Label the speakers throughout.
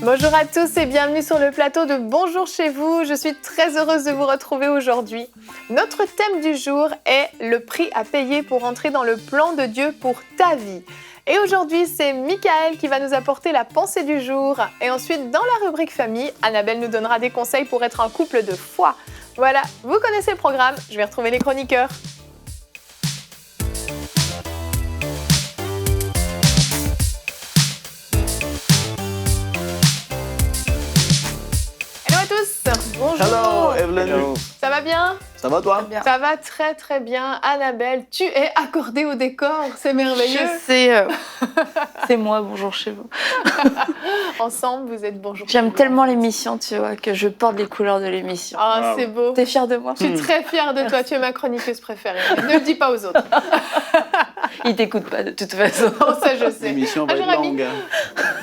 Speaker 1: Bonjour à tous et bienvenue sur le plateau de Bonjour chez vous. Je suis très heureuse de vous retrouver aujourd'hui. Notre thème du jour est le prix à payer pour entrer dans le plan de Dieu pour ta vie. Et aujourd'hui, c'est Michael qui va nous apporter la pensée du jour. Et ensuite, dans la rubrique famille, Annabelle nous donnera des conseils pour être un couple de foi. Voilà, vous connaissez le programme, je vais retrouver les chroniqueurs. Bonjour.
Speaker 2: Hello, Evelyn.
Speaker 3: Hello.
Speaker 1: Ça va bien?
Speaker 2: Ça va toi?
Speaker 1: Bien. Ça va très très bien. Annabelle, tu es accordée au décor, c'est merveilleux.
Speaker 3: Je sais, c'est moi, bonjour chez vous.
Speaker 1: Ensemble, vous êtes bonjour.
Speaker 3: J'aime tellement l'émission, tu vois, que je porte les couleurs de l'émission.
Speaker 1: Ah, c'est beau.
Speaker 3: T'es fière de moi?
Speaker 1: Je suis très fière de toi, tu es ma chroniqueuse préférée. Ne le dis pas aux autres.
Speaker 3: Ils t'écoutent pas de toute façon.
Speaker 1: Oh, ça je sais.
Speaker 2: L'émission va être
Speaker 1: Jérémy.
Speaker 2: longue.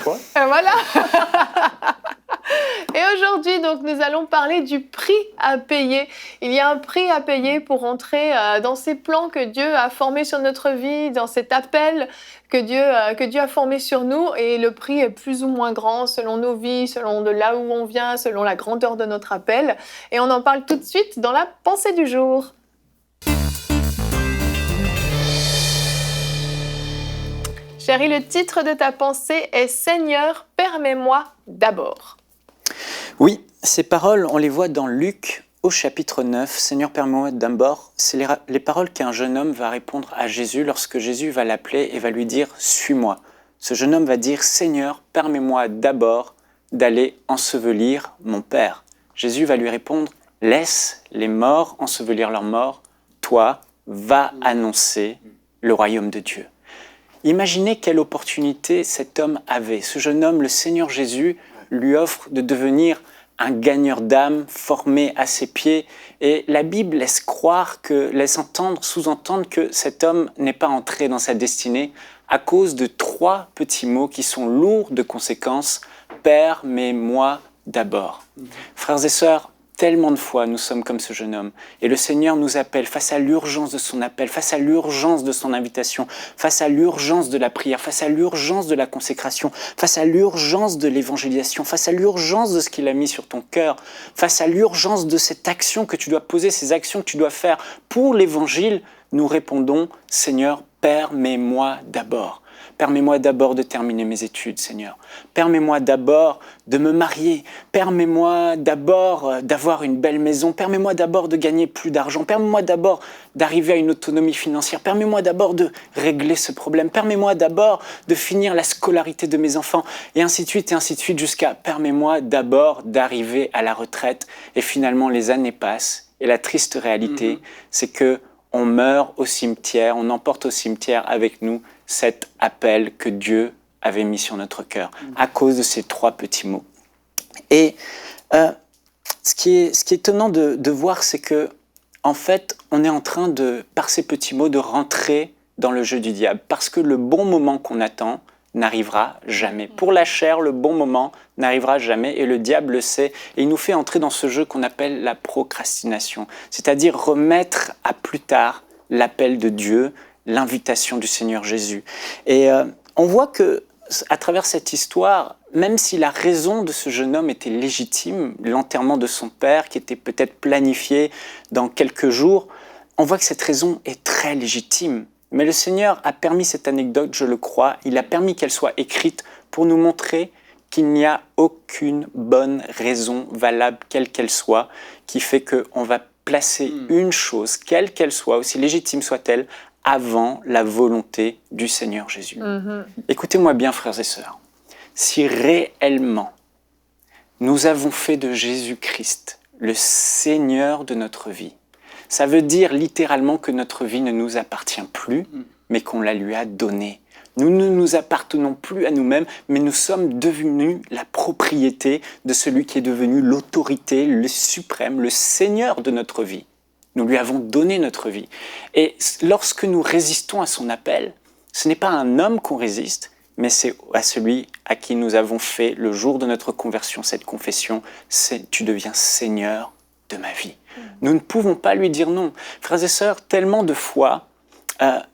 Speaker 2: Quoi?
Speaker 1: Voilà. Et aujourd'hui, donc, nous allons parler du prix à payer. Il y a un prix à payer pour entrer dans ces plans que Dieu a formés sur notre vie, dans cet appel que Dieu a formé sur nous. Et le prix est plus ou moins grand selon nos vies, selon de là où on vient, selon la grandeur de notre appel. Et on en parle tout de suite dans la pensée du jour. Chérie, le titre de ta pensée est « Seigneur, permets-moi d'abord ».
Speaker 4: Oui, ces paroles, on les voit dans Luc au chapitre 9. « Seigneur, permets-moi d'abord », c'est les paroles qu'un jeune homme va répondre à Jésus lorsque Jésus va l'appeler et va lui dire « Suis-moi ». Ce jeune homme va dire « Seigneur, permets-moi d'abord d'aller ensevelir mon père ». Jésus va lui répondre « Laisse les morts ensevelir leurs morts, toi, va annoncer le royaume de Dieu ». Imaginez quelle opportunité cet homme avait. Ce jeune homme, le Seigneur Jésus, lui offre de devenir un gagneur d'âme formé à ses pieds. Et la Bible laisse sous-entendre que cet homme n'est pas entré dans sa destinée à cause de 3 petits mots qui sont lourds de conséquences. « Permets-moi d'abord ». Frères et sœurs, tellement de fois, nous sommes comme ce jeune homme. Et le Seigneur nous appelle face à l'urgence de son appel, face à l'urgence de son invitation, face à l'urgence de la prière, face à l'urgence de la consécration, face à l'urgence de l'évangélisation, face à l'urgence de ce qu'il a mis sur ton cœur, face à l'urgence de cette action que tu dois poser, ces actions que tu dois faire pour l'évangile. Nous répondons, Seigneur, permets-moi d'abord. Permets-moi d'abord de terminer mes études, Seigneur. Permets-moi d'abord de me marier. Permets-moi d'abord d'avoir une belle maison. Permets-moi d'abord de gagner plus d'argent. Permets-moi d'abord d'arriver à une autonomie financière. Permets-moi d'abord de régler ce problème. Permets-moi d'abord de finir la scolarité de mes enfants. Et ainsi de suite, jusqu'à permets-moi d'abord d'arriver à la retraite. Et finalement, les années passent. Et la triste réalité, c'est que on meurt au cimetière, on emporte au cimetière avec nous cet appel que Dieu avait mis sur notre cœur à cause de ces 3 petits mots. Et ce qui est étonnant de voir, c'est que en fait, on est en train de, par ces petits mots, de rentrer dans le jeu du diable, parce que le bon moment qu'on attend n'arrivera jamais. Pour la chair, le bon moment n'arrivera jamais et le diable le sait. Et il nous fait entrer dans ce jeu qu'on appelle la procrastination, c'est-à-dire remettre à plus tard l'appel de Dieu, l'invitation du Seigneur Jésus. Et on voit que à travers cette histoire, même si la raison de ce jeune homme était légitime, l'enterrement de son père qui était peut-être planifié dans quelques jours, on voit que cette raison est très légitime. Mais le Seigneur a permis cette anecdote, je le crois, il a permis qu'elle soit écrite pour nous montrer qu'il n'y a aucune bonne raison valable, quelle qu'elle soit, qui fait qu'on va placer une chose, quelle qu'elle soit, aussi légitime soit-elle, avant la volonté du Seigneur Jésus. Écoutez-moi bien, frères et sœurs, si réellement nous avons fait de Jésus-Christ le Seigneur de notre vie, ça veut dire littéralement que notre vie ne nous appartient plus, mais qu'on la lui a donnée. Nous ne nous appartenons plus à nous-mêmes, mais nous sommes devenus la propriété de celui qui est devenu l'autorité, le suprême, le Seigneur de notre vie. Nous lui avons donné notre vie. Et lorsque nous résistons à son appel, ce n'est pas à un homme qu'on résiste, mais c'est à celui à qui nous avons fait le jour de notre conversion, cette confession, c'est « Tu deviens Seigneur de ma vie ». Nous ne pouvons pas lui dire non. Frères et sœurs, tellement de fois,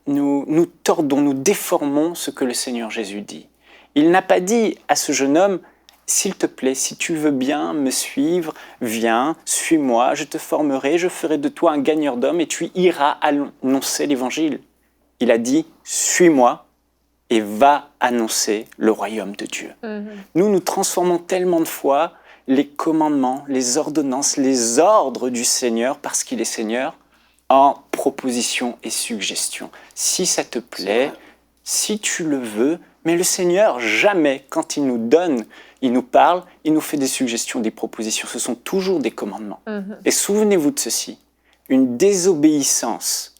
Speaker 4: nous tordons, nous déformons ce que le Seigneur Jésus dit. Il n'a pas dit à ce jeune homme « s'il te plaît, si tu veux bien me suivre, viens, suis-moi, je te formerai, je ferai de toi un gagneur d'hommes et tu iras annoncer l'évangile. Il a dit, suis-moi et va annoncer le royaume de Dieu. Nous transformons tellement de fois les commandements, les ordonnances, les ordres du Seigneur, parce qu'il est Seigneur, en propositions et suggestions. Si ça te plaît, si tu le veux, mais le Seigneur, jamais, quand il nous donne, il nous parle, il nous fait des suggestions, des propositions. Ce sont toujours des commandements. Et souvenez-vous de ceci, une désobéissance,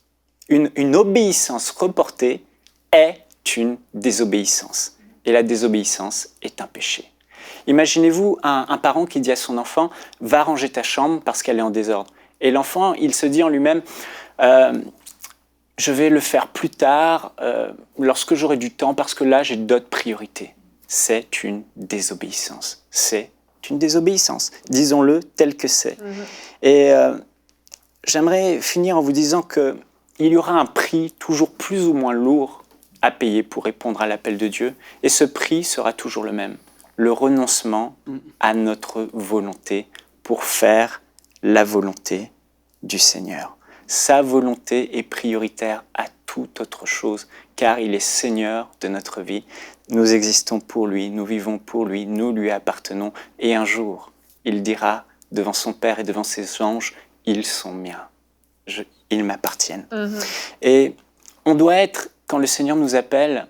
Speaker 4: une obéissance reportée est une désobéissance. Et la désobéissance est un péché. Imaginez-vous un parent qui dit à son enfant « Va ranger ta chambre parce qu'elle est en désordre ». Et l'enfant, il se dit en lui-même « Je vais le faire plus tard, lorsque j'aurai du temps, parce que là, j'ai d'autres priorités ». C'est une désobéissance. C'est une désobéissance. Disons-le tel que c'est. Et j'aimerais finir en vous disant qu'il y aura un prix toujours plus ou moins lourd à payer pour répondre à l'appel de Dieu. Et ce prix sera toujours le même. Le renoncement à notre volonté pour faire la volonté du Seigneur. Sa volonté est prioritaire à toute autre chose, car il est Seigneur de notre vie. Nous existons pour lui, nous vivons pour lui, nous lui appartenons. Et un jour, il dira devant son Père et devant ses anges, « Ils sont miens, ils m'appartiennent. » Et on doit être, quand le Seigneur nous appelle,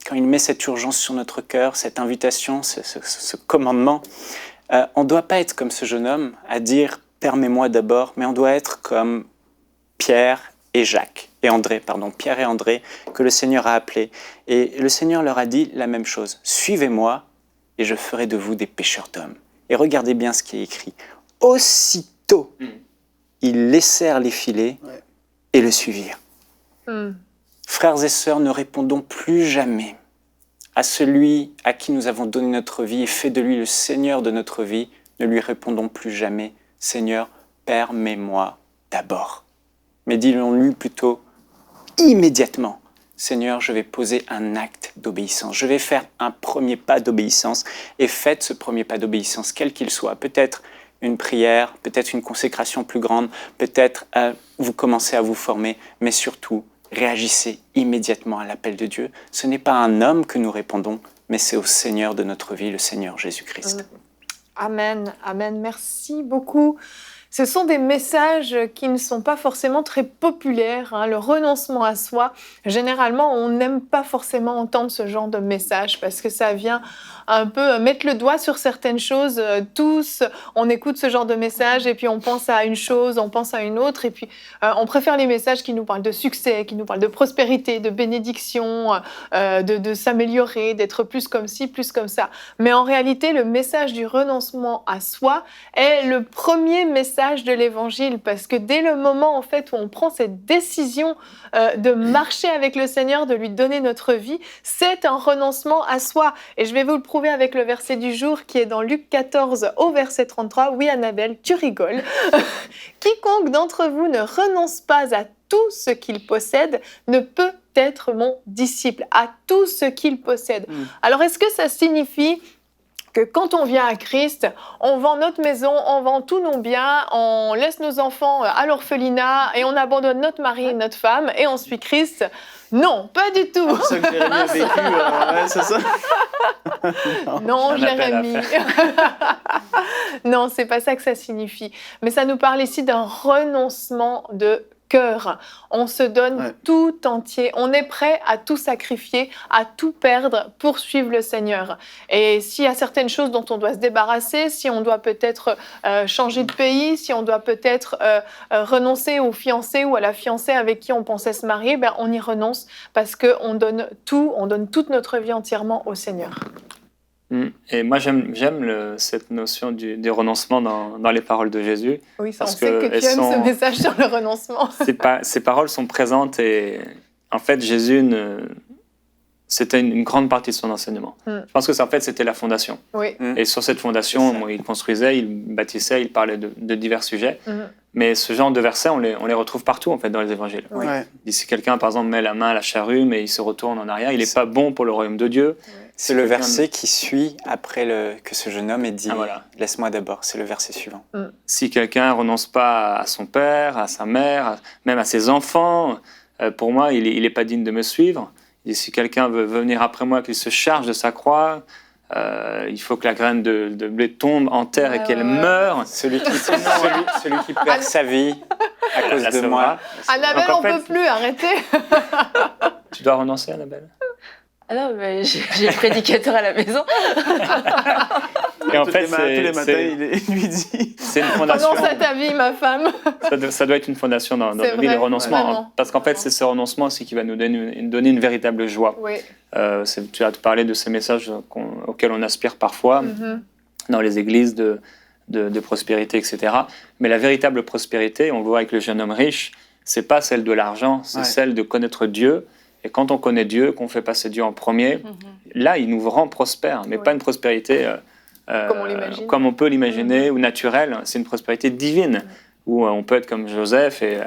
Speaker 4: quand il met cette urgence sur notre cœur, cette invitation, ce commandement, on ne doit pas être comme ce jeune homme à dire « permets-moi d'abord », mais on doit être comme Pierre et André, que le Seigneur a appelés. Et le Seigneur leur a dit la même chose. « Suivez-moi et je ferai de vous des pêcheurs d'hommes. » Et regardez bien ce qui est écrit. Aussitôt, ils laissèrent les filets et le suivirent. Frères et sœurs, ne répondons plus jamais à celui à qui nous avons donné notre vie et fait de lui le Seigneur de notre vie. Ne lui répondons plus jamais, Seigneur, permets-moi d'abord. Mais disons-lui plutôt immédiatement, Seigneur, je vais poser un acte d'obéissance. Je vais faire un premier pas d'obéissance et faites ce premier pas d'obéissance, quel qu'il soit. Peut-être une prière, peut-être une consécration plus grande, peut-être vous commencez à vous former, mais surtout, réagissez immédiatement à l'appel de Dieu. Ce n'est pas à un homme que nous répondons, mais c'est au Seigneur de notre vie, le Seigneur Jésus-Christ.
Speaker 1: Amen, amen. Merci beaucoup. Ce sont des messages qui ne sont pas forcément très populaires, hein. Le renoncement à soi, généralement, on n'aime pas forcément entendre ce genre de message parce que ça vient un peu mettre le doigt sur certaines choses. Tous, on écoute ce genre de message et puis on pense à une chose, on pense à une autre et puis on préfère les messages qui nous parlent de succès, qui nous parlent de prospérité, de bénédiction, de s'améliorer, d'être plus comme ci, plus comme ça. Mais en réalité, le message du renoncement à soi est le premier message de l'évangile parce que dès le moment en fait où on prend cette décision de marcher avec le Seigneur, de lui donner notre vie, c'est un renoncement à soi. Et je vais vous le prouver avec le verset du jour qui est dans Luc 14 au verset 33. Oui, Annabelle, tu rigoles. Quiconque d'entre vous ne renonce pas à tout ce qu'il possède ne peut être mon disciple, à tout ce qu'il possède. Alors, est-ce que ça signifie que quand on vient à Christ, on vend notre maison, on vend tous nos biens, on laisse nos enfants à l'orphelinat et on abandonne notre mari et notre femme et on suit Christ? Non, pas du tout.
Speaker 2: C'est ça que Jérémie a vécu, ouais, c'est ça?
Speaker 1: Non, Jérémie. Non, c'est pas ça que ça signifie. Mais ça nous parle ici d'un renoncement de cœur. On se donne tout entier. On est prêt à tout sacrifier, à tout perdre pour suivre le Seigneur. Et s'il y a certaines choses dont on doit se débarrasser, si on doit peut-être changer de pays, si on doit peut-être renoncer au fiancé ou à la fiancée avec qui on pensait se marier, ben on y renonce parce qu'on donne tout, on donne toute notre vie entièrement au Seigneur.
Speaker 5: Et moi, j'aime cette notion du renoncement dans les paroles de Jésus.
Speaker 1: Oui, ça, on sait que tu aimes ce message sur le renoncement.
Speaker 5: Ces paroles sont présentes et en fait, Jésus, c'était une grande partie de son enseignement. Je pense que ça, en fait, c'était la fondation.
Speaker 1: Oui.
Speaker 5: Et sur cette fondation, il construisait, il bâtissait, il parlait de divers sujets. Mais ce genre de versets, on les retrouve partout en fait, dans les évangiles. Si quelqu'un, par exemple, met la main à la charrue, mais il se retourne en arrière, il n'est pas bon pour le royaume de Dieu.
Speaker 4: C'est le verset qui suit après que ce jeune homme ait dit
Speaker 5: voilà.
Speaker 4: « Laisse-moi d'abord ». C'est le verset suivant.
Speaker 5: Si quelqu'un renonce pas à son père, à sa mère, même à ses enfants, pour moi, il n'est pas digne de me suivre. Et si quelqu'un veut venir après moi, qu'il se charge de sa croix, il faut que la graine de blé tombe en terre et qu'elle meure.
Speaker 4: Celui qui perd sa vie à cause
Speaker 5: Là,
Speaker 4: de
Speaker 5: c'est
Speaker 4: moi.
Speaker 1: Annabelle,
Speaker 5: Donc, en
Speaker 1: on
Speaker 5: fait-
Speaker 1: peut plus, arrêtez.
Speaker 5: Tu dois renoncer, Annabelle.
Speaker 3: Ah non, mais j'ai le prédicateur à la maison.
Speaker 5: Et en
Speaker 2: Tous
Speaker 5: fait,
Speaker 2: les matins, il lui dit...
Speaker 5: c'est une fondation.
Speaker 1: Renonce à ta vie, ma femme.
Speaker 5: Ça doit être une fondation dans
Speaker 1: C'est
Speaker 5: la vie,
Speaker 1: vrai,
Speaker 5: le renoncement.
Speaker 1: vraiment.
Speaker 5: Parce qu'en fait, c'est ce renoncement aussi qui va nous donner une véritable joie.
Speaker 1: Oui.
Speaker 5: Tu as parlé de ces messages auxquels on aspire parfois dans les églises de prospérité, etc. Mais la véritable prospérité, on le voit avec le jeune homme riche, c'est pas celle de l'argent, c'est celle de connaître Dieu. Et quand on connaît Dieu, qu'on fait passer Dieu en premier, là, il nous rend prospères, mais pas une prospérité comme on peut l'imaginer ou naturelle. C'est une prospérité divine, où on peut être comme Joseph et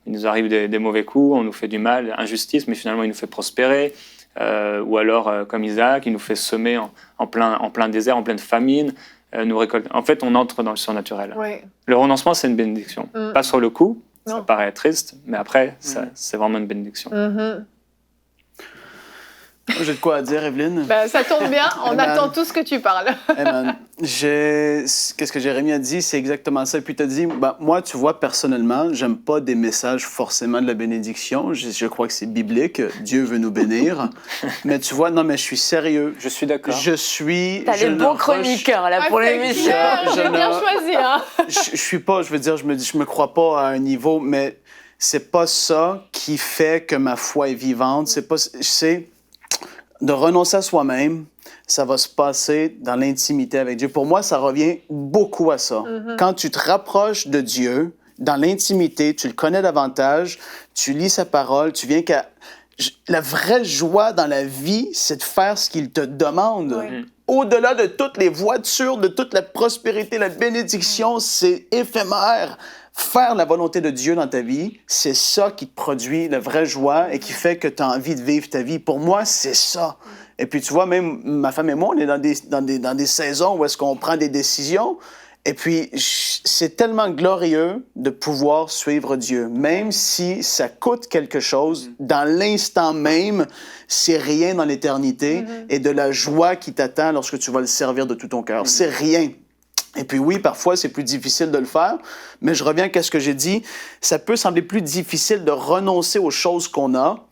Speaker 5: il nous arrive des mauvais coups, on nous fait du mal, injustice, mais finalement il nous fait prospérer. Ou alors, comme Isaac, il nous fait semer en plein désert, en pleine famine, nous récolte. En fait, on entre dans le surnaturel.
Speaker 1: Oui.
Speaker 5: Le renoncement, c'est une bénédiction. Pas sur le coup, ça
Speaker 1: Non.
Speaker 5: paraît triste, mais après, c'est vraiment une bénédiction.
Speaker 2: J'ai de quoi à dire, Evelyne.
Speaker 1: Ben, ça tombe bien, on
Speaker 2: Eh ben.
Speaker 1: attend tout ce que tu parles.
Speaker 2: Hey man, qu'est-ce que Jérémie a dit, c'est exactement ça. Puis tu as dit, moi, tu vois, personnellement, j'aime pas des messages forcément de la bénédiction. Je crois que c'est biblique. Dieu veut nous bénir. Mais tu vois, non, mais je suis sérieux.
Speaker 4: Je suis d'accord.
Speaker 2: Je suis...
Speaker 3: T'as
Speaker 2: je
Speaker 3: les
Speaker 2: ne
Speaker 3: bons
Speaker 2: reche-
Speaker 3: chroniqueurs là pour
Speaker 1: Ah, c'est
Speaker 3: l'émission.
Speaker 1: clair,
Speaker 2: Je
Speaker 1: J'ai bien
Speaker 2: ne-
Speaker 1: choisi, hein.
Speaker 2: je suis pas, je veux dire, je me crois pas à un niveau, mais c'est pas ça qui fait que ma foi est vivante. C'est de renoncer à soi-même. Ça va se passer dans l'intimité avec Dieu. Pour moi, ça revient beaucoup à ça. Quand tu te rapproches de Dieu, dans l'intimité, tu le connais davantage, tu lis sa parole, tu viens qu'à... La vraie joie dans la vie, c'est de faire ce qu'il te demande.
Speaker 1: Oui.
Speaker 2: Au-delà de toutes les voitures, de toute la prospérité, la bénédiction, c'est éphémère. Faire la volonté de Dieu dans ta vie, c'est ça qui te produit la vraie joie et qui fait que tu as envie de vivre ta vie. Pour moi, c'est ça. Et puis, tu vois, même ma femme et moi, on est dans des saisons où est-ce qu'on prend des décisions. Et puis, c'est tellement glorieux de pouvoir suivre Dieu. Même si ça coûte quelque chose, dans l'instant même, c'est rien dans l'éternité et de la joie qui t'attend lorsque tu vas le servir de tout ton cœur. C'est rien. Et puis oui, parfois, c'est plus difficile de le faire, mais je reviens à ce que j'ai dit. Ça peut sembler plus difficile de renoncer aux choses qu'on a,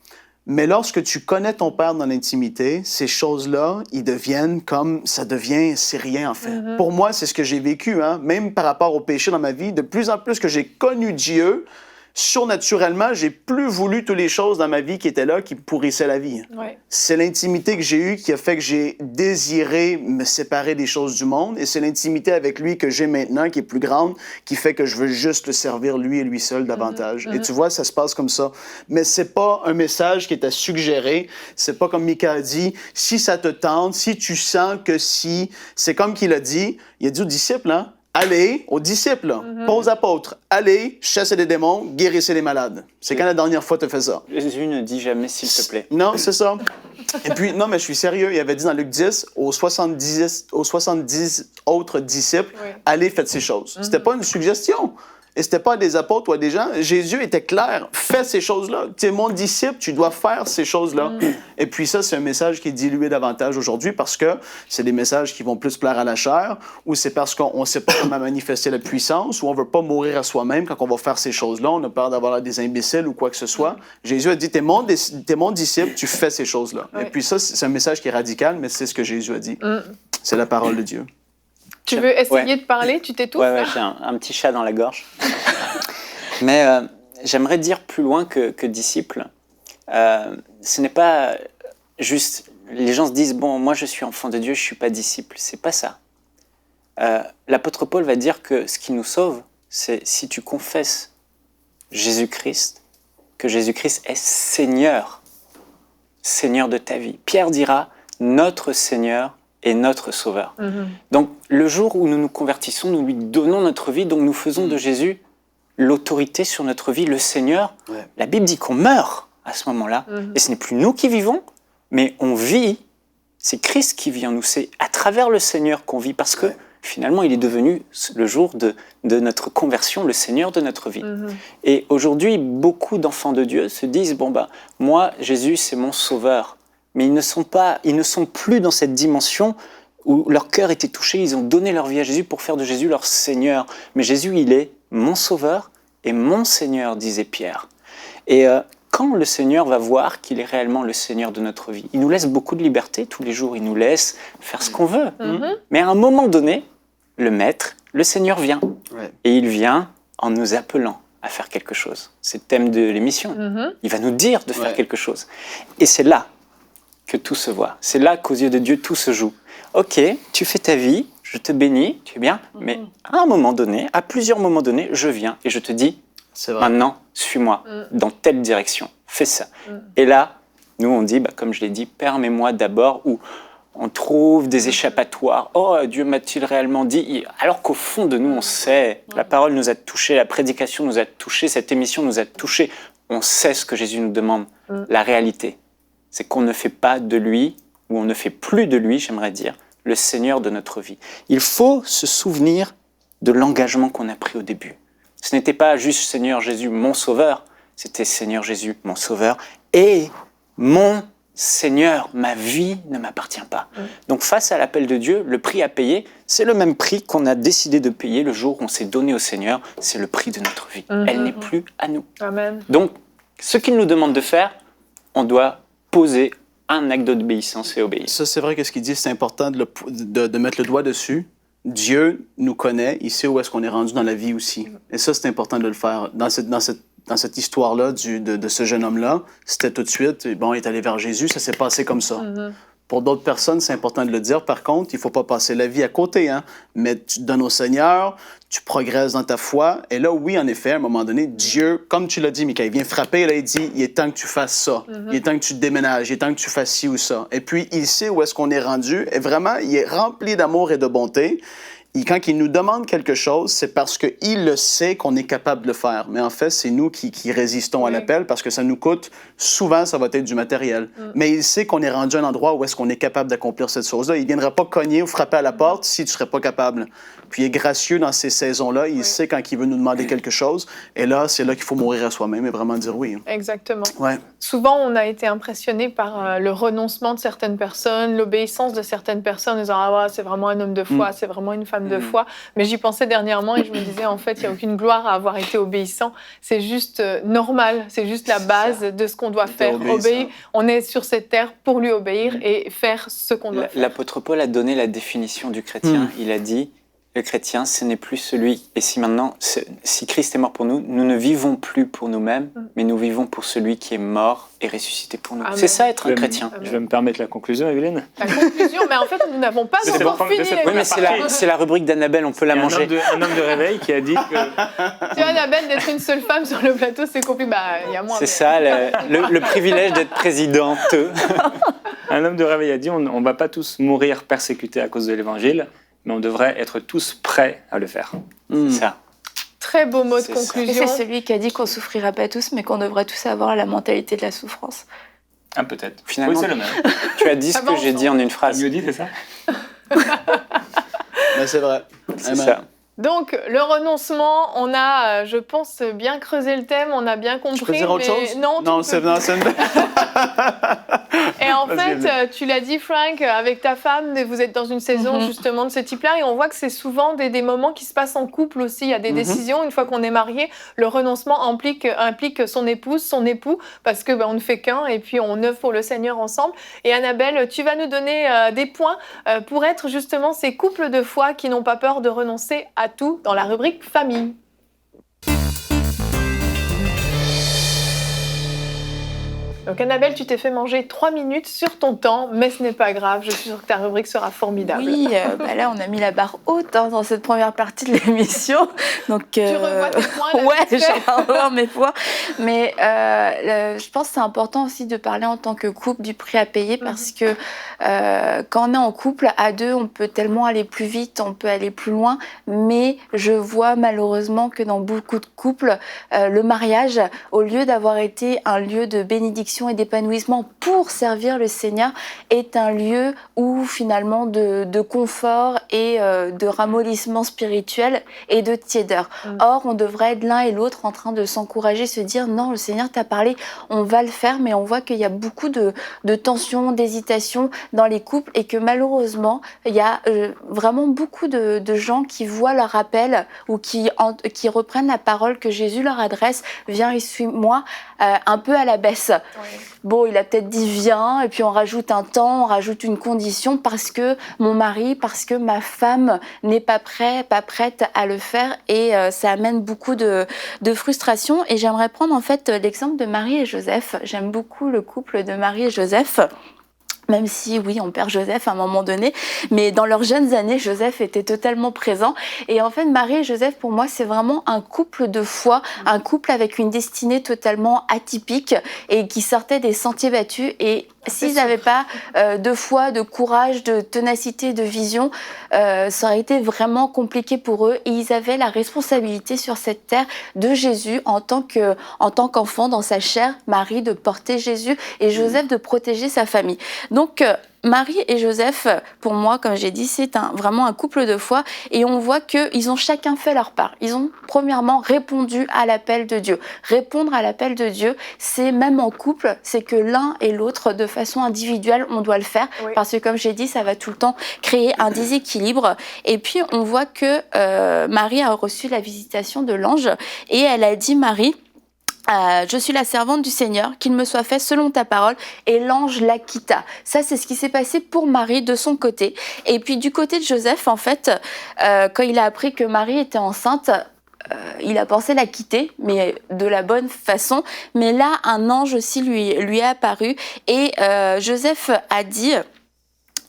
Speaker 2: mais lorsque tu connais ton Père dans l'intimité, ces choses-là, ils deviennent comme... c'est rien, en fait. Pour moi, c'est ce que j'ai vécu, hein? Même par rapport au péché dans ma vie. De plus en plus que j'ai connu Dieu, surnaturellement, j'ai plus voulu toutes les choses dans ma vie qui étaient là, qui me pourrissaient la vie.
Speaker 1: Ouais.
Speaker 2: C'est l'intimité que j'ai eue qui a fait que j'ai désiré me séparer des choses du monde. Et c'est l'intimité avec lui que j'ai maintenant, qui est plus grande, qui fait que je veux juste le servir lui et lui seul davantage. Et tu vois, ça se passe comme ça. Mais c'est pas un message qui est à suggérer. C'est pas comme Mika a dit, si ça te tente, si tu sens que si... C'est comme qu'il a dit, il a dit aux disciples, hein, allez, aux disciples, pas aux apôtres, allez, chassez les démons, guérissez les malades. C'est quand la dernière fois tu as fait ça?
Speaker 4: Jésus ne dit jamais s'il te plaît.
Speaker 2: Non, c'est ça. Et puis, non, mais je suis sérieux. Il avait dit dans Luc 10, aux 70 autres disciples,
Speaker 1: Oui.
Speaker 2: allez, faites ces choses. C'était pas une suggestion. Et c'était pas à des apôtres ou à des gens. Jésus était clair. Fais ces choses-là. Tu es mon disciple, tu dois faire ces choses-là. Et puis ça, c'est un message qui est dilué davantage aujourd'hui parce que c'est des messages qui vont plus plaire à la chair ou c'est parce qu'on ne sait pas comment manifester la puissance ou on veut pas mourir à soi-même quand on va faire ces choses-là. On a peur d'avoir l'air des imbéciles ou quoi que ce soit. Jésus a dit, t'es mon disciple, tu fais ces choses-là.
Speaker 1: Oui.
Speaker 2: Et puis ça, c'est un message qui est radical, mais c'est ce que Jésus a dit. C'est la parole de Dieu.
Speaker 1: Tu veux essayer de parler? Tu t'étouffes?
Speaker 4: Ouais, j'ai un petit chat dans la gorge. Mais j'aimerais dire plus loin que disciple. Ce n'est pas juste... Les gens se disent, bon, moi je suis enfant de Dieu, je ne suis pas disciple. C'est pas ça. L'apôtre Paul va dire que ce qui nous sauve, c'est si tu confesses Jésus-Christ, que Jésus-Christ est Seigneur, Seigneur de ta vie. Pierre dira, notre Seigneur et notre Sauveur. Donc, le jour où nous nous convertissons, nous lui donnons notre vie, donc nous faisons de Jésus l'autorité sur notre vie, le Seigneur.
Speaker 2: Ouais.
Speaker 4: La Bible dit qu'on meurt à ce moment-là, et ce n'est plus nous qui vivons, mais on vit C'est Christ qui vit en nous. C'est à travers le Seigneur qu'on vit parce que finalement, il est devenu, le jour de notre conversion, le Seigneur de notre vie. Et aujourd'hui, beaucoup d'enfants de Dieu se disent, moi, Jésus, c'est mon sauveur. Mais ils ne sont plus dans cette dimension où leur cœur était touché, ils ont donné leur vie à Jésus pour faire de Jésus leur Seigneur. Mais Jésus, il est mon sauveur et mon Seigneur, disait Pierre. Et quand le Seigneur va voir qu'il est réellement le Seigneur de notre vie, il nous laisse beaucoup de liberté tous les jours, il nous laisse faire ce qu'on veut. Mais à un moment donné, le Maître, le Seigneur vient. Et il vient en nous appelant à faire quelque chose. C'est le thème de l'émission. Il va nous dire de faire quelque chose. Et c'est là que tout se voit. C'est là qu'aux yeux de Dieu, tout se joue. Ok, tu fais ta vie, je te bénis, tu es bien, mais à un moment donné, à plusieurs moments donnés, je viens et je te dis, maintenant, suis-moi dans telle direction, fais ça. Et là, nous, on dit, comme je l'ai dit, permets-moi d'abord, ou on trouve des échappatoires. Oh, Dieu m'a-t-il réellement dit? Alors qu'au fond de nous, on sait, la parole nous a touchés, la prédication nous a touchés, cette émission nous a touchés. On sait ce que Jésus nous demande. La réalité, c'est qu'on ne fait pas de lui, ou on ne fait plus de lui, j'aimerais dire, le Seigneur de notre vie. Il faut se souvenir de l'engagement qu'on a pris au début. Ce n'était pas juste Seigneur Jésus, mon Sauveur, c'était Seigneur Jésus, mon Sauveur, et mon Seigneur, ma vie ne m'appartient pas. Donc face à l'appel de Dieu, le prix à payer, c'est le même prix qu'on a décidé de payer le jour où on s'est donné au Seigneur, c'est le prix de notre vie. Elle n'est plus à nous.
Speaker 1: Amen.
Speaker 4: Donc, ce qu'il nous demande de faire, on doit poser un acte d'obéissance et obéir.
Speaker 2: Ça, c'est vrai que ce qu'il dit, c'est important de mettre le doigt dessus. Dieu nous connaît, il sait où est-ce qu'on est rendu dans la vie aussi. Et ça, c'est important de le faire. Dans cette histoire-là de ce jeune homme-là, c'était tout de suite, il est allé vers Jésus, ça s'est passé comme ça. Pour d'autres personnes, c'est important de le dire. Par contre, il ne faut pas passer la vie à côté, mais tu te donnes au Seigneur, tu progresses dans ta foi. Et là, oui, en effet, à un moment donné, Dieu, comme tu l'as dit, Mickaël, il vient frapper, là, il dit, il est temps que tu fasses ça. Il est temps que tu te déménages, il est temps que tu fasses ci ou ça. Et puis, il sait où est-ce qu'on est rendu. Et vraiment, il est rempli d'amour et de bonté. Et quand il nous demande quelque chose, c'est parce qu'il le sait qu'on est capable de le faire. Mais en fait, c'est nous qui résistons à l'appel parce que ça nous coûte, souvent, ça va être du matériel. Mais il sait qu'on est rendu à un endroit où est-ce qu'on est capable d'accomplir cette chose-là. Il ne viendra pas cogner ou frapper à la porte si tu ne serais pas capable. Puis il est gracieux dans ces saisons-là. Il sait quand il veut nous demander quelque chose. Et là, c'est là qu'il faut mourir à soi-même et vraiment dire oui.
Speaker 1: Exactement.
Speaker 2: Ouais.
Speaker 1: Souvent, on a été impressionné par le renoncement de certaines personnes, l'obéissance de certaines personnes, en disant « Ah ouais, c'est vraiment un homme de foi, c'est vraiment une femme de foi. » Mais j'y pensais dernièrement et je me disais, en fait, il n'y a aucune gloire à avoir été obéissant. C'est juste normal, c'est juste la base de ce qu'on doit faire. Obéir. On est sur cette terre pour lui obéir et faire ce qu'on doit faire.
Speaker 4: L'apôtre Paul a donné la définition du chrétien. Il a dit, le chrétien, ce n'est plus celui... Et si Christ est mort pour nous, nous ne vivons plus pour nous-mêmes, mais nous vivons pour celui qui est mort et ressuscité pour nous. C'est ça, être un chrétien.
Speaker 5: Je vais me permettre la conclusion, Evelyne.
Speaker 1: La conclusion, mais en fait, nous n'avons pas encore fini.
Speaker 4: Oui, mais c'est la rubrique d'Annabelle, on peut la manger.
Speaker 5: Un homme de réveil qui a dit que...
Speaker 1: Tu vois, Annabelle, d'être une seule femme sur le plateau, c'est compliqué. Il y a moins.
Speaker 4: C'est ça, le privilège d'être présidente.
Speaker 5: Un homme de réveil a dit, on ne va pas tous mourir persécutés à cause de l'Évangile, mais on devrait être tous prêts à le faire.
Speaker 4: C'est ça.
Speaker 1: Très beau mot de
Speaker 3: Et
Speaker 1: conclusion.
Speaker 3: c'est celui qui a dit qu'on souffrira pas tous, mais qu'on devrait tous avoir la mentalité de la souffrance.
Speaker 5: Ah, peut-être.
Speaker 4: Finalement,
Speaker 5: oui, c'est le même.
Speaker 4: Tu as dit ce que j'ai dit en une phrase.
Speaker 5: Mieux dit, c'est ça?
Speaker 2: Mais c'est vrai.
Speaker 4: C'est ça.
Speaker 1: Donc, le renoncement, on a, je pense, bien creusé le thème, on a bien compris.
Speaker 2: Je peux dire autre chose?
Speaker 1: Non,
Speaker 2: c'est
Speaker 1: Et en fait, tu l'as dit, Frank, avec ta femme, vous êtes dans une saison justement de ce type-là, et on voit que c'est souvent des moments qui se passent en couple aussi. Il y a des décisions, une fois qu'on est marié, le renoncement implique son épouse, son époux, parce que on ne fait qu'un, et puis on œuvre pour le Seigneur ensemble. Et Annabelle, tu vas nous donner des points pour être justement ces couples de foi qui n'ont pas peur de renoncer à tout dans la rubrique famille. Donc Annabelle, tu t'es fait manger 3 minutes sur ton temps, mais ce n'est pas grave, je suis sûre que ta rubrique sera formidable.
Speaker 3: Oui, là on a mis la barre haute dans cette première partie de l'émission. Donc,
Speaker 1: tu revois tes points là?
Speaker 3: Ouais, je vais revoir mes points. Mais je pense que c'est important aussi de parler en tant que couple du prix à payer parce que quand on est en couple, à deux, on peut tellement aller plus vite, on peut aller plus loin, mais je vois malheureusement que dans beaucoup de couples, le mariage, au lieu d'avoir été un lieu de bénédiction, bénédiction et d'épanouissement pour servir le Seigneur est un lieu où finalement de confort et de ramollissement spirituel et de tiédeur. Or, on devrait être l'un et l'autre en train de s'encourager, se dire non, le Seigneur t'a parlé, on va le faire, mais on voit qu'il y a beaucoup de tensions, d'hésitations dans les couples et que malheureusement, il y a vraiment beaucoup de gens qui voient leur appel ou qui reprennent la parole que Jésus leur adresse, viens et suis-moi, un peu à la baisse. Oui. Bon, il a peut-être dit viens, et puis on rajoute un temps, on rajoute une condition parce que mon mari, parce que ma femme n'est pas prête à le faire, et ça amène beaucoup de frustration. Et j'aimerais prendre en fait l'exemple de Marie et Joseph. J'aime beaucoup le couple de Marie et Joseph. Même si, oui, on perd Joseph à un moment donné, mais dans leurs jeunes années, Joseph était totalement présent. Et en fait, Marie et Joseph, pour moi, c'est vraiment un couple de foi, un couple avec une destinée totalement atypique et qui sortait des sentiers battus. Et s'ils n'avaient pas de foi, de courage, de ténacité, de vision, ça aurait été vraiment compliqué pour eux. Et ils avaient la responsabilité sur cette terre de Jésus en tant qu'enfant dans sa chair, Marie de porter Jésus et Joseph de protéger sa famille. Donc, Marie et Joseph, pour moi, comme j'ai dit, c'est vraiment un couple de foi et on voit qu'ils ont chacun fait leur part. Ils ont premièrement répondu à l'appel de Dieu. Répondre à l'appel de Dieu, c'est même en couple, c'est que l'un et l'autre, de façon individuelle, on doit le faire parce que, comme j'ai dit, ça va tout le temps créer un déséquilibre. Et puis, on voit que Marie a reçu la visitation de l'ange et elle a dit, Marie, je suis la servante du Seigneur, qu'il me soit fait selon ta parole, et l'ange la quitta. Ça, c'est ce qui s'est passé pour Marie de son côté. Et puis du côté de Joseph, en fait, quand il a appris que Marie était enceinte, il a pensé la quitter, mais de la bonne façon. Mais là, un ange aussi lui est apparu, et Joseph a dit...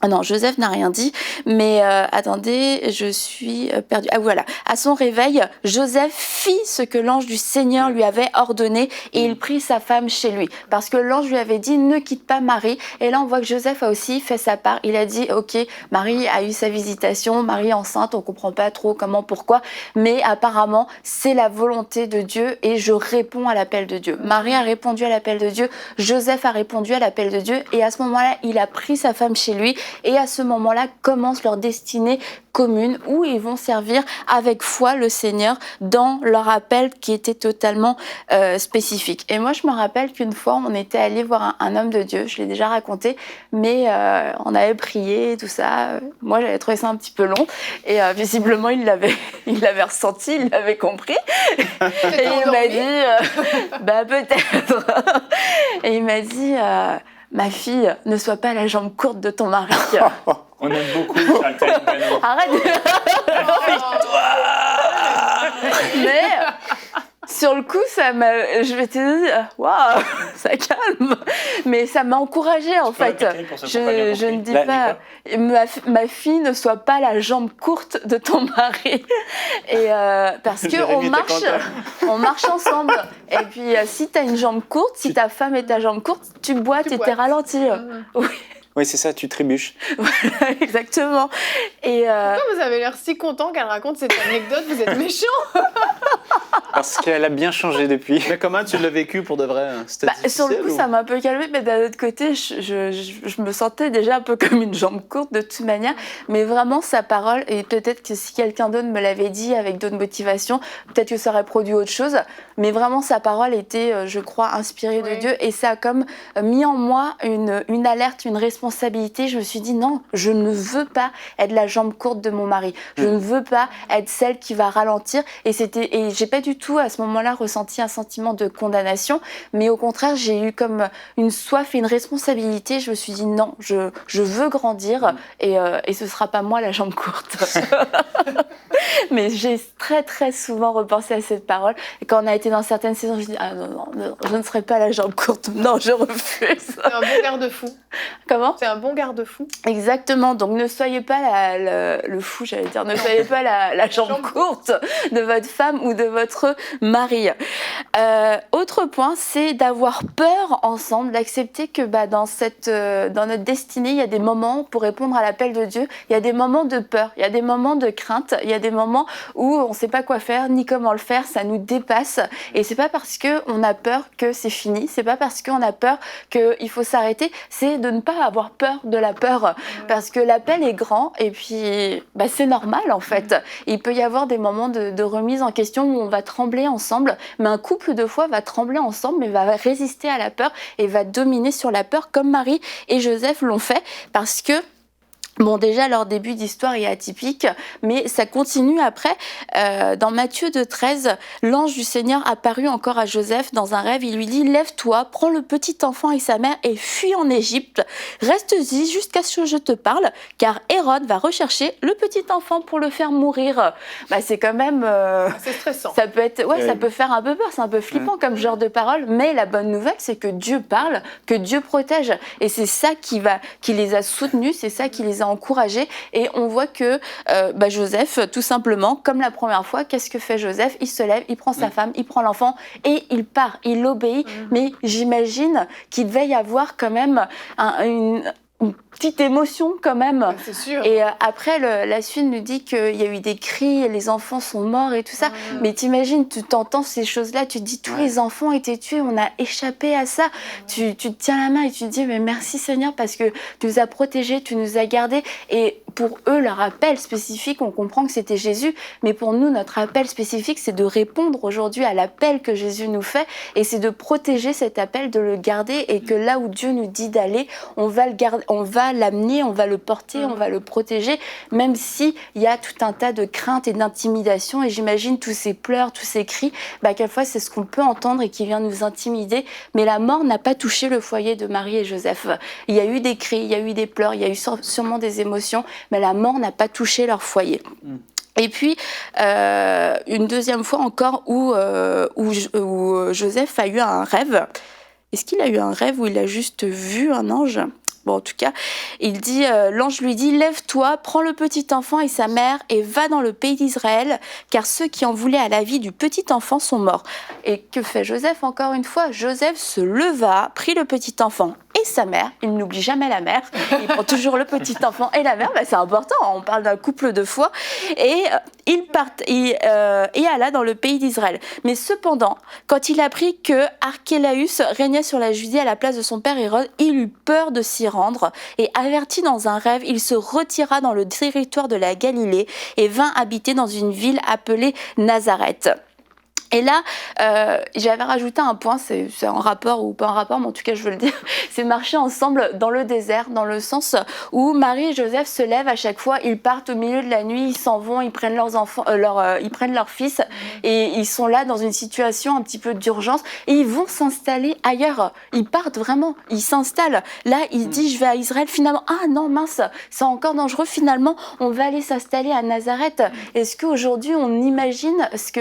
Speaker 3: Ah non, Joseph n'a rien dit, mais attendez, je suis perdue. Ah voilà, à son réveil, Joseph fit ce que l'ange du Seigneur lui avait ordonné et il prit sa femme chez lui. Parce que l'ange lui avait dit, ne quitte pas Marie. Et là, on voit que Joseph a aussi fait sa part. Il a dit, ok, Marie a eu sa visitation, Marie enceinte, on comprend pas trop comment, pourquoi, mais apparemment, c'est la volonté de Dieu et je réponds à l'appel de Dieu. Marie a répondu à l'appel de Dieu, Joseph a répondu à l'appel de Dieu et à ce moment-là, il a pris sa femme chez lui. Et à ce moment-là, commence leur destinée commune où ils vont servir avec foi le Seigneur dans leur appel qui était totalement spécifique. Et moi, je me rappelle qu'une fois, on était allé voir un homme de Dieu, je l'ai déjà raconté, mais on avait prié, tout ça. Moi, j'avais trouvé ça un petit peu long et visiblement, il l'avait ressenti, il l'avait compris. Et il m'a dit, bah peut-être. Et il m'a dit... ma fille, ne sois pas la jambe courte de ton mari.
Speaker 5: On aime beaucoup Chantal Gounod.
Speaker 3: Arrête. Mais sur le coup, je m'étais dit, waouh, ça calme. Mais ça m'a encouragée en fait. Je ne dis pas, ma fille ne soit pas la jambe courte de ton mari. Et parce que on marche ensemble. Et puis si tu as une jambe courte, si ta femme est ta jambe courte, tu boites et t'es ralenti. Oui.
Speaker 4: Oui, c'est ça, tu trébuches.
Speaker 3: Voilà, exactement. Et
Speaker 1: pourquoi vous avez l'air si content qu'elle raconte cette anecdote? Vous êtes méchant.
Speaker 4: Parce qu'elle a bien changé depuis.
Speaker 2: Mais comment tu l'as vécu pour de vrai? C'était difficile,
Speaker 3: sur le coup, ça m'a un peu calmée, mais d'un autre côté, je me sentais déjà un peu comme une jambe courte de toute manière. Mais vraiment, sa parole, et peut-être que si quelqu'un d'autre me l'avait dit avec d'autres motivations, peut-être que ça aurait produit autre chose. Mais vraiment, sa parole était, je crois, inspirée de Dieu. Et ça a comme mis en moi une alerte, une responsabilité. Je me suis dit non, je ne veux pas être la jambe courte de mon mari. Je ne veux pas être celle qui va ralentir. Et j'ai pas du tout à ce moment-là ressenti un sentiment de condamnation, mais au contraire j'ai eu comme une soif et une responsabilité. Je me suis dit non, je veux grandir et ce sera pas moi la jambe courte. Mais j'ai très très souvent repensé à cette parole et quand on a été dans certaines saisons, je me dis ah non, je ne serai pas la jambe courte. Non, je refuse.
Speaker 1: C'est un bon garde-fou.
Speaker 3: Comment?
Speaker 1: C'est un bon garde-fou.
Speaker 3: Exactement. Donc ne soyez pas le fou, j'allais dire. Ne soyez pas la jambe courte de votre femme ou de votre Marie. Autre point, c'est d'avoir peur ensemble, d'accepter que dans notre destinée, il y a des moments pour répondre à l'appel de Dieu, il y a des moments de peur, il y a des moments de crainte, il y a des moments où on ne sait pas quoi faire ni comment le faire, ça nous dépasse. Et c'est pas parce qu'on a peur que c'est fini, c'est pas parce qu'on a peur qu'il faut s'arrêter, c'est de ne pas avoir peur de la peur, parce que l'appel est grand et puis c'est normal en fait. Il peut y avoir des moments de remise en question où on va trembler ensemble, mais un couple de foi va trembler ensemble, mais va résister à la peur et va dominer sur la peur comme Marie et Joseph l'ont fait, parce que bon, déjà, leur début d'histoire est atypique, mais ça continue après. Dans Matthieu 2,13, l'ange du Seigneur apparut encore à Joseph dans un rêve. Il lui dit « Lève-toi, prends le petit enfant et sa mère et fuis en Égypte. Reste-y jusqu'à ce que je te parle, car Hérode va rechercher le petit enfant pour le faire mourir. » C'est quand même...
Speaker 1: c'est stressant.
Speaker 3: Ça peut être, ça peut faire un peu peur, c'est un peu flippant comme genre de parole, mais la bonne nouvelle, c'est que Dieu parle, que Dieu protège. Et c'est ça qui les a soutenus, c'est ça qui les a encouragés. Et on voit que Joseph, tout simplement, comme la première fois, qu'est-ce que fait Joseph? Il se lève, il prend sa femme, il prend l'enfant et il part, il obéit. Mais j'imagine qu'il devait y avoir quand même une petite émotion quand même.
Speaker 1: C'est sûr.
Speaker 3: Et après, la suite nous dit qu'il y a eu des cris, les enfants sont morts et tout ça. Mais t'imagines, tu t'entends ces choses-là, tu te dis tous les enfants étaient tués, on a échappé à ça. Tu te tiens la main et tu te dis mais merci Seigneur parce que tu nous as protégés, tu nous as gardés. Et pour eux, leur appel spécifique, on comprend que c'était Jésus. Mais pour nous, notre appel spécifique, c'est de répondre aujourd'hui à l'appel que Jésus nous fait. Et c'est de protéger cet appel, de le garder. Et que là où Dieu nous dit d'aller, on va le garder, on va l'amener, on va le porter, on va le protéger, même s'il y a tout un tas de craintes et d'intimidations. Et j'imagine tous ces pleurs, tous ces cris, quelquefois c'est ce qu'on peut entendre et qui vient nous intimider. Mais la mort n'a pas touché le foyer de Marie et Joseph. Il y a eu des cris, il y a eu des pleurs, il y a eu sûrement des émotions, mais la mort n'a pas touché leur foyer. Et puis, une deuxième fois encore où Joseph a eu un rêve. Est-ce qu'il a eu un rêve où il a juste vu un ange ? Bon, en tout cas, il dit, l'ange lui dit « Lève-toi, prends le petit enfant et sa mère et va dans le pays d'Israël, car ceux qui en voulaient à la vie du petit enfant sont morts. » Et que fait Joseph encore une fois? Joseph se leva, prit le petit enfant et sa mère. Il n'oublie jamais la mère. Il prend toujours le petit enfant et la mère. C'est important, on parle d'un couple de foi. Et il alla dans le pays d'Israël. Mais cependant, quand il apprit que Archélaüs régnait sur la Judée à la place de son père Hérode, il eut peur de s'y rendre et averti dans un rêve, il se retira dans le territoire de la Galilée et vint habiter dans une ville appelée Nazareth. Et là, j'avais rajouté un point, c'est en rapport ou pas en rapport, mais en tout cas je veux le dire, c'est marcher ensemble dans le désert, dans le sens où Marie et Joseph se lèvent à chaque fois, ils partent au milieu de la nuit, ils s'en vont, ils prennent leurs enfants, ils prennent leur fils et ils sont là dans une situation un petit peu d'urgence et ils vont s'installer ailleurs. Ils partent vraiment, ils s'installent. Là, il dit je vais à Israël, finalement, ah non mince, c'est encore dangereux, finalement, on va aller s'installer à Nazareth. Est-ce qu'aujourd'hui on imagine ce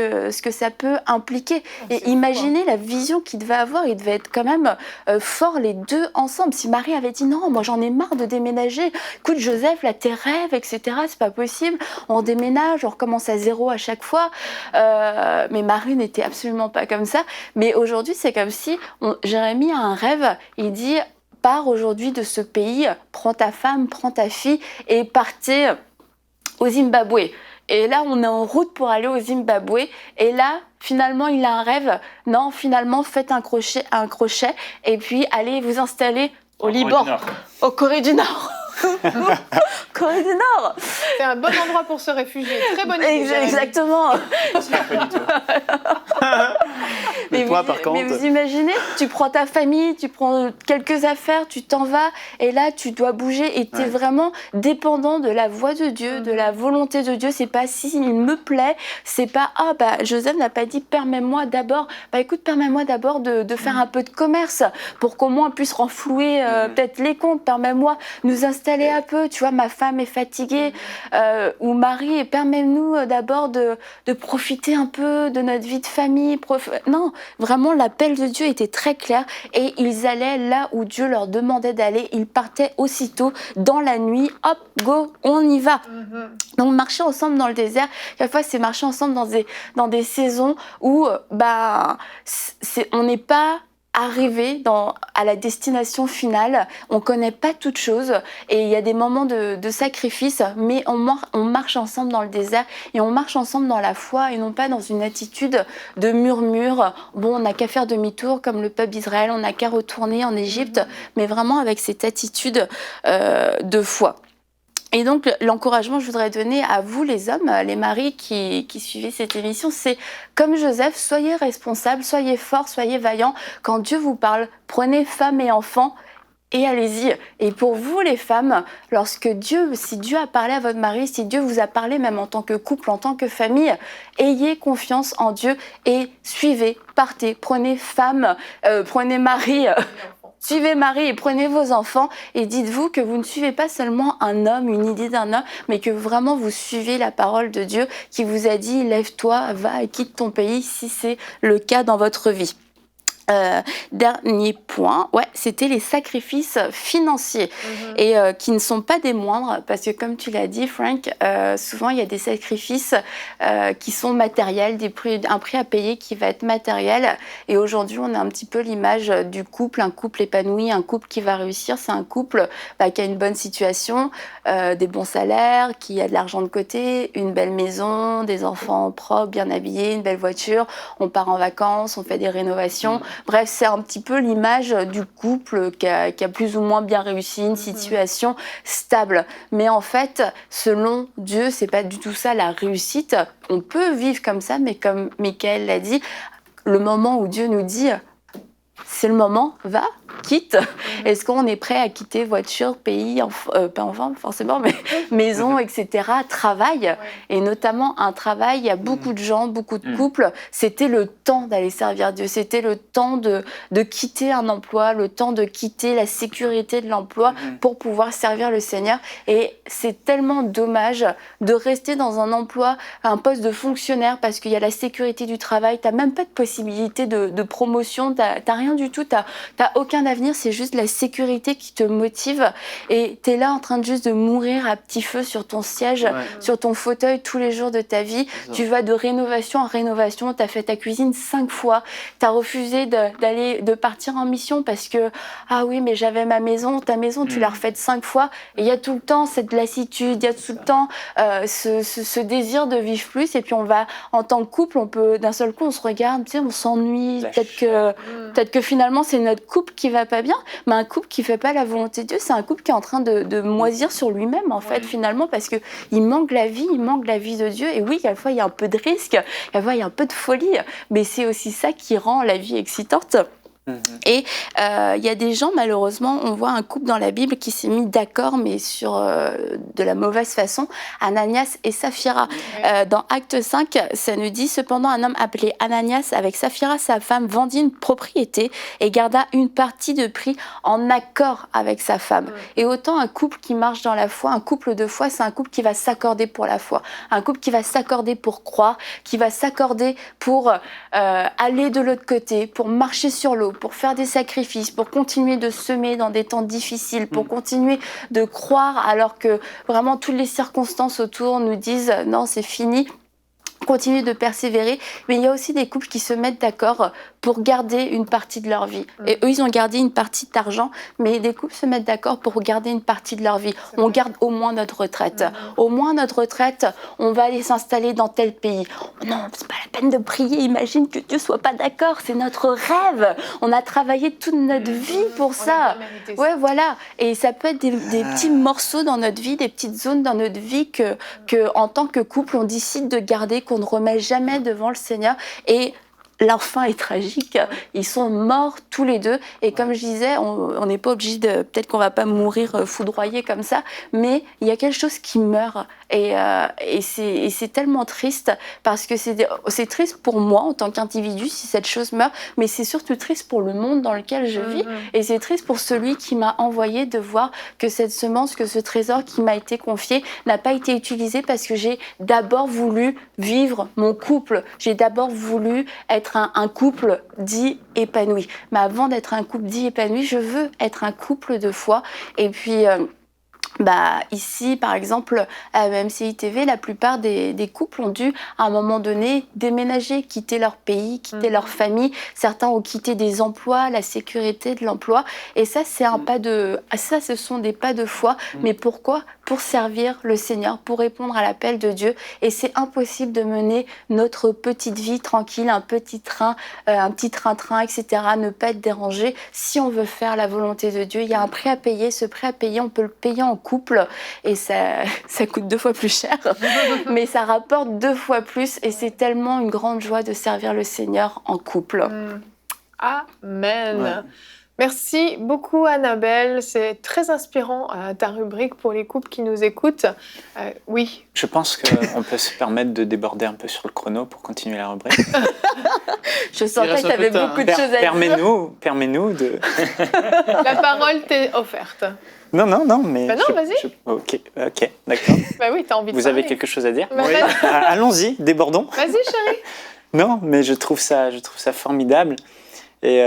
Speaker 3: que ça peut impliqué. Et imaginez la vision qu'il devait avoir. Il devait être quand même fort les deux ensemble. Si Marie avait dit non, moi j'en ai marre de déménager. Écoute Joseph, là tes rêves, etc. C'est pas possible. On déménage, on recommence à zéro à chaque fois. Mais Marie n'était absolument pas comme ça. Mais aujourd'hui, c'est comme si Jérémie a un rêve. Il dit pars aujourd'hui de ce pays, prends ta femme, prends ta fille et partez au Zimbabwe. Et là, on est en route pour aller au Zimbabwe. Et là, finalement, il a un rêve. Non, finalement, faites un crochet et puis allez vous installer au Liban, au Corée du Nord. Corée du Nord.
Speaker 1: C'est un bon endroit pour se réfugier. Très bonne idée.
Speaker 3: Exactement.
Speaker 2: Mais toi, par contre...
Speaker 3: Mais vous imaginez, tu prends ta famille, tu prends quelques affaires, tu t'en vas, et là, tu dois bouger, et tu es vraiment dépendant de la voix de Dieu, de la volonté de Dieu. C'est pas si il me plaît, c'est pas Joseph n'a pas dit permets-moi d'abord. Écoute, permets-moi d'abord de faire un peu de commerce pour qu'au moins on puisse renflouer peut-être les comptes. Permets-moi nous installer un peu. Tu vois, ma femme est fatiguée, ou Marie, permets-nous d'abord de profiter un peu de notre vie de famille. Non, vraiment l'appel de Dieu était très clair et ils allaient là où Dieu leur demandait d'aller. Ils partaient aussitôt dans la nuit. Hop, go, on y va. Donc marcher ensemble dans le désert, quelquefois c'est marcher ensemble dans des saisons où on n'est pas arrivé à la destination finale, on connaît pas toutes choses et il y a des moments de sacrifice, mais on marche ensemble dans le désert et on marche ensemble dans la foi et non pas dans une attitude de murmure. Bon, on n'a qu'à faire demi-tour comme le peuple d'Israël, on n'a qu'à retourner en Égypte, mais vraiment avec cette attitude de foi. Et donc, l'encouragement que je voudrais donner à vous, les hommes, les maris qui suivez cette émission, c'est comme Joseph, soyez responsables, soyez forts, soyez vaillants. Quand Dieu vous parle, prenez femmes et enfants et allez-y. Et pour vous, les femmes, si Dieu a parlé à votre mari, si Dieu vous a parlé même en tant que couple, en tant que famille, ayez confiance en Dieu et suivez, partez, prenez mari. Suivez Marie et prenez vos enfants et dites-vous que vous ne suivez pas seulement un homme, une idée d'un homme, mais que vraiment vous suivez la parole de Dieu qui vous a dit « Lève-toi, va et quitte ton pays » si c'est le cas dans votre vie. Dernier point, c'était les sacrifices financiers et qui ne sont pas des moindres parce que comme tu l'as dit Frank, souvent il y a des sacrifices qui sont matériels, un prix à payer qui va être matériel et aujourd'hui on a un petit peu l'image du couple, un couple épanoui, un couple qui va réussir, c'est un couple qui a une bonne situation, des bons salaires, qui a de l'argent de côté, une belle maison, des enfants propres, bien habillés, une belle voiture, on part en vacances, on fait des rénovations. Bref, c'est un petit peu l'image du couple qui a plus ou moins bien réussi, une situation stable. Mais en fait, selon Dieu, c'est pas du tout ça la réussite. On peut vivre comme ça, mais comme Michael l'a dit, le moment où Dieu nous dit « c'est le moment, va ». Quitte. Est-ce qu'on est prêt à quitter voiture, pays, pas enfant forcément, mais maison, etc., travail, et notamment un travail, il y a beaucoup de gens, beaucoup de couples, c'était le temps d'aller servir Dieu, c'était le temps de quitter un emploi, le temps de quitter la sécurité de l'emploi pour pouvoir servir le Seigneur, et c'est tellement dommage de rester dans un emploi, un poste de fonctionnaire, parce qu'il y a la sécurité du travail, t'as même pas de possibilité de promotion, t'as rien du tout, t'as aucun avenir, c'est juste la sécurité qui te motive et t'es là en train de juste de mourir à petit feu sur ton siège, sur ton fauteuil tous les jours de ta vie. Tu vas de rénovation en rénovation, t'as fait ta cuisine 5 fois, t'as refusé de partir en mission parce que ah oui mais j'avais ma maison, ta maison tu l'as refaite 5 fois et il y a tout le temps cette lassitude, il y a tout le temps ce désir de vivre plus et puis on va en tant que couple, on peut d'un seul coup on se regarde, tu sais, on s'ennuie, peut-être que finalement c'est notre couple qui va pas bien, mais un couple qui fait pas la volonté de Dieu, c'est un couple qui est en train de moisir sur lui-même en fait finalement parce que il manque la vie de Dieu et oui, quelquefois il y a un peu de risque, quelquefois il y a un peu de folie, mais c'est aussi ça qui rend la vie excitante. Et il y a des gens, malheureusement, on voit un couple dans la Bible qui s'est mis d'accord, mais sur de la mauvaise façon, Ananias et Saphira. Dans Acte 5, ça nous dit, cependant, un homme appelé Ananias, avec Saphira, sa femme, vendit une propriété et garda une partie de prix en accord avec sa femme. Et autant un couple qui marche dans la foi, un couple de foi, c'est un couple qui va s'accorder pour la foi, un couple qui va s'accorder pour croire, qui va s'accorder pour aller de l'autre côté, pour marcher sur l'eau, pour faire des sacrifices, pour continuer de semer dans des temps difficiles, pour continuer de croire alors que vraiment toutes les circonstances autour nous disent non, c'est fini. Continuer de persévérer, mais il y a aussi des couples qui se mettent d'accord pour garder une partie de leur vie. Et eux, ils ont gardé une partie d'argent, mais des couples se mettent d'accord pour garder une partie de leur vie. On garde au moins notre retraite. Au moins notre retraite, on va aller s'installer dans tel pays. Non, c'est pas la peine de prier, imagine que Dieu soit pas d'accord, c'est notre rêve. On a travaillé toute notre vie pour ça. Ouais, voilà. Et ça peut être des petits morceaux dans notre vie, des petites zones dans notre vie que en tant que couple, on décide de garder, qu'on ne remet jamais devant le Seigneur. Et leur fin est tragique. Ils sont morts tous les deux. Et comme je disais, on n'est pas obligé de... Peut-être qu'on ne va pas mourir foudroyé comme ça, mais il y a quelque chose qui meurt. Et c'est tellement triste parce que c'est triste pour moi en tant qu'individu si cette chose meurt, mais c'est surtout triste pour le monde dans lequel je vis. Et c'est triste pour celui qui m'a envoyé de voir que cette semence, que ce trésor qui m'a été confié n'a pas été utilisé parce que j'ai d'abord voulu vivre mon couple. J'ai d'abord voulu être être un couple dit épanoui. Mais avant d'être un couple dit épanoui, je veux être un couple de foi. Et puis... ici, par exemple, à MCI TV, la plupart des couples ont dû, à un moment donné, déménager, quitter leur pays, quitter leur famille. Certains ont quitté des emplois, la sécurité de l'emploi. Et ça, ce sont des pas de foi. Mais pourquoi ? Pour servir le Seigneur, pour répondre à l'appel de Dieu. Et c'est impossible de mener notre petite vie tranquille, un petit train, un petit train-train, etc., ne pas être dérangé. Si on veut faire la volonté de Dieu, il y a un prix à payer. Ce prix à payer, on peut le payer en couple et ça coûte 2 fois plus cher, mais ça rapporte 2 fois plus et c'est tellement une grande joie de servir le Seigneur en couple.
Speaker 1: Amen.
Speaker 2: Ouais.
Speaker 1: Merci beaucoup Annabelle, c'est très inspirant ta rubrique pour les couples qui nous écoutent. Oui.
Speaker 4: Je pense qu'on peut se permettre de déborder un peu sur le chrono pour continuer la rubrique.
Speaker 3: Je sentais que tu avais beaucoup de choses à dire.
Speaker 4: Permets-nous de...
Speaker 1: La parole t'est offerte.
Speaker 4: Non, mais...
Speaker 1: Bah non, vas-y.
Speaker 4: Ok, d'accord.
Speaker 1: Bah oui, t'as envie de
Speaker 4: Vous
Speaker 1: parler.
Speaker 4: avez quelque chose à dire?
Speaker 1: Bah, vas-y.
Speaker 4: Allons-y, débordons.
Speaker 1: Vas-y chérie.
Speaker 4: Non, mais je trouve ça formidable. Et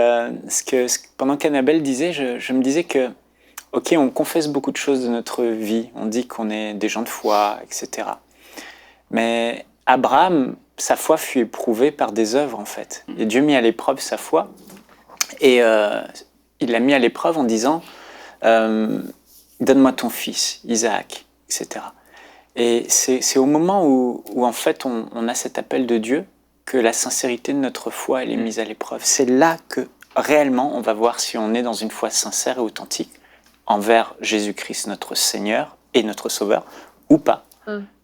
Speaker 4: pendant qu'Annabelle disait, je me disais que, ok, on confesse beaucoup de choses de notre vie, on dit qu'on est des gens de foi, etc. Mais Abraham, sa foi fut éprouvée par des œuvres, en fait. Et Dieu mit à l'épreuve sa foi. Et il l'a mis à l'épreuve en disant, donne-moi ton fils, Isaac, etc. Et c'est au moment où en fait, on a cet appel de Dieu, que la sincérité de notre foi, elle est mise à l'épreuve. C'est là que, réellement, on va voir si on est dans une foi sincère et authentique envers Jésus-Christ, notre Seigneur et notre Sauveur, ou pas.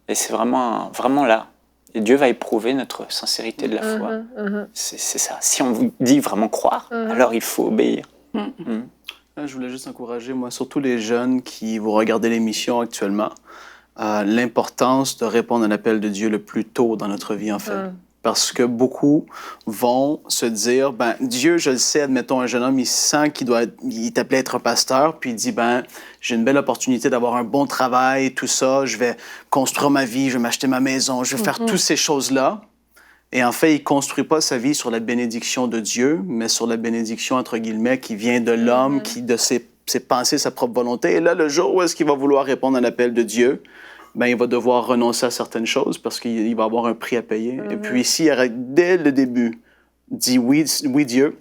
Speaker 4: Et c'est vraiment là. Et Dieu va éprouver notre sincérité de la foi. C'est ça. Si on vous dit vraiment croire, alors il faut obéir.
Speaker 2: Je voulais juste encourager, moi, surtout les jeunes qui vont regarder l'émission actuellement, l'importance de répondre à l'appel de Dieu le plus tôt dans notre vie, en fait. Parce que beaucoup vont se dire, Dieu, je le sais, admettons, un jeune homme, il sent il est appelé à être un pasteur, puis il dit, j'ai une belle opportunité d'avoir un bon travail, tout ça, je vais construire ma vie, je vais m'acheter ma maison, je vais faire toutes ces choses-là. Et en fait, il ne construit pas sa vie sur la bénédiction de Dieu, mais sur la bénédiction, entre guillemets, qui vient de l'homme, de ses pensées, sa propre volonté. Et là, le jour où est-ce qu'il va vouloir répondre à l'appel de Dieu, il va devoir renoncer à certaines choses parce qu'il va avoir un prix à payer. Et puis, s'il aurait, dès le début, dit oui, Dieu,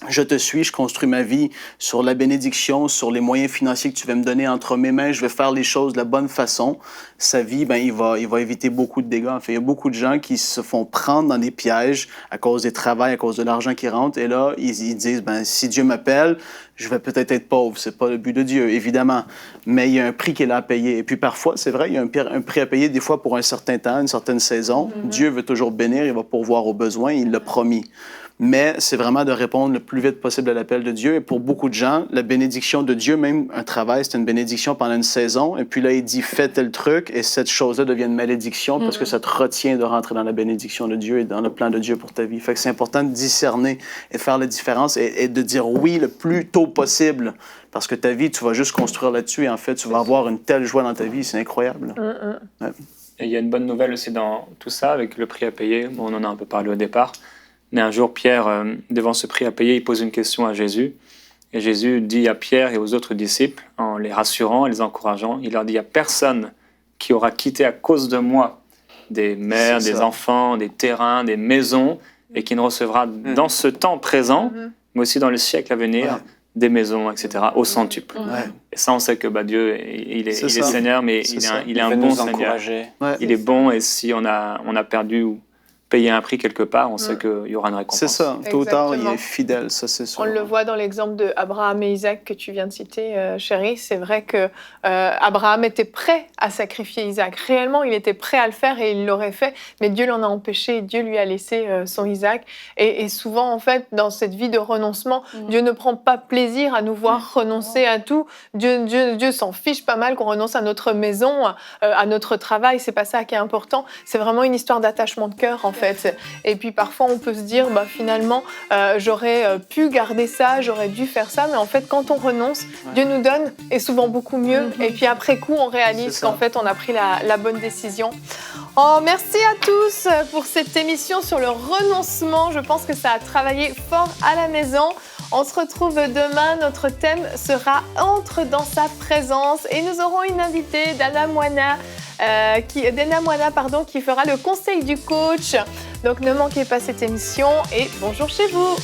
Speaker 2: je te suis, je construis ma vie sur la bénédiction, sur les moyens financiers que tu vas me donner entre mes mains, je vais faire les choses de la bonne façon. Sa vie, il va éviter beaucoup de dégâts. En fait, il y a beaucoup de gens qui se font prendre dans des pièges à cause des travails, à cause de l'argent qui rentre. Et là, ils disent, si Dieu m'appelle, je vais peut-être être pauvre. C'est pas le but de Dieu, évidemment. Mais il y a un prix qu'il a à payer. Et puis parfois, c'est vrai, il y a un prix à payer des fois pour un certain temps, une certaine saison. Dieu veut toujours bénir, il va pourvoir aux besoins, il l'a promis. Mais c'est vraiment de répondre le plus vite possible à l'appel de Dieu. Et pour beaucoup de gens, la bénédiction de Dieu, même un travail, c'est une bénédiction pendant une saison. Et puis là, il dit, fais tel truc, et cette chose-là devient une malédiction parce que ça te retient de rentrer dans la bénédiction de Dieu et dans le plan de Dieu pour ta vie. Fait que c'est important de discerner et faire la différence et de dire oui le plus tôt possible. Parce que ta vie, tu vas juste construire là-dessus et en fait, tu vas avoir une telle joie dans ta vie, c'est incroyable. Ouais.
Speaker 5: Et il y a une bonne nouvelle aussi dans tout ça, avec le prix à payer. Bon, on en a un peu parlé au départ. Mais un jour, Pierre, devant ce prix à payer, il pose une question à Jésus. Et Jésus dit à Pierre et aux autres disciples, en les rassurant et les encourageant, il leur dit, il n'y a personne qui aura quitté à cause de moi des mères, des enfants, des terrains, des maisons, et qui ne recevra dans ce temps présent, mais aussi dans le siècle à venir, des maisons, etc., au centuple. Et ça, on sait que Dieu, il est Seigneur, mais il est un bon Seigneur. Il est bon, et si on a perdu ou payer un prix quelque part, on sait qu'il y aura une récompense.
Speaker 2: C'est ça. Tôt ou tard, il est fidèle, ça c'est sûr.
Speaker 1: On le voit dans l'exemple de Abraham et Isaac que tu viens de citer, chérie. C'est vrai que Abraham était prêt à sacrifier Isaac. Réellement, il était prêt à le faire et il l'aurait fait, mais Dieu l'en a empêché et Dieu lui a laissé son Isaac. Et souvent, en fait, dans cette vie de renoncement, Dieu ne prend pas plaisir à nous voir renoncer à tout. Dieu s'en fiche pas mal qu'on renonce à notre maison, à notre travail. C'est pas ça qui est important. C'est vraiment une histoire d'attachement de cœur, en fait. Et puis parfois on peut se dire finalement j'aurais pu garder ça, j'aurais dû faire ça, mais en fait quand on renonce, Dieu nous donne et souvent beaucoup mieux. Et puis après coup on réalise qu'en fait on a pris la bonne décision. Oh, merci à tous pour cette émission sur le renoncement. Je pense que ça a travaillé fort à la maison. On se retrouve demain. Notre thème sera « Entre dans sa présence » et nous aurons une invitée, Dana Moana, qui fera le conseil du coach. Donc ne manquez pas cette émission et bonjour chez vous.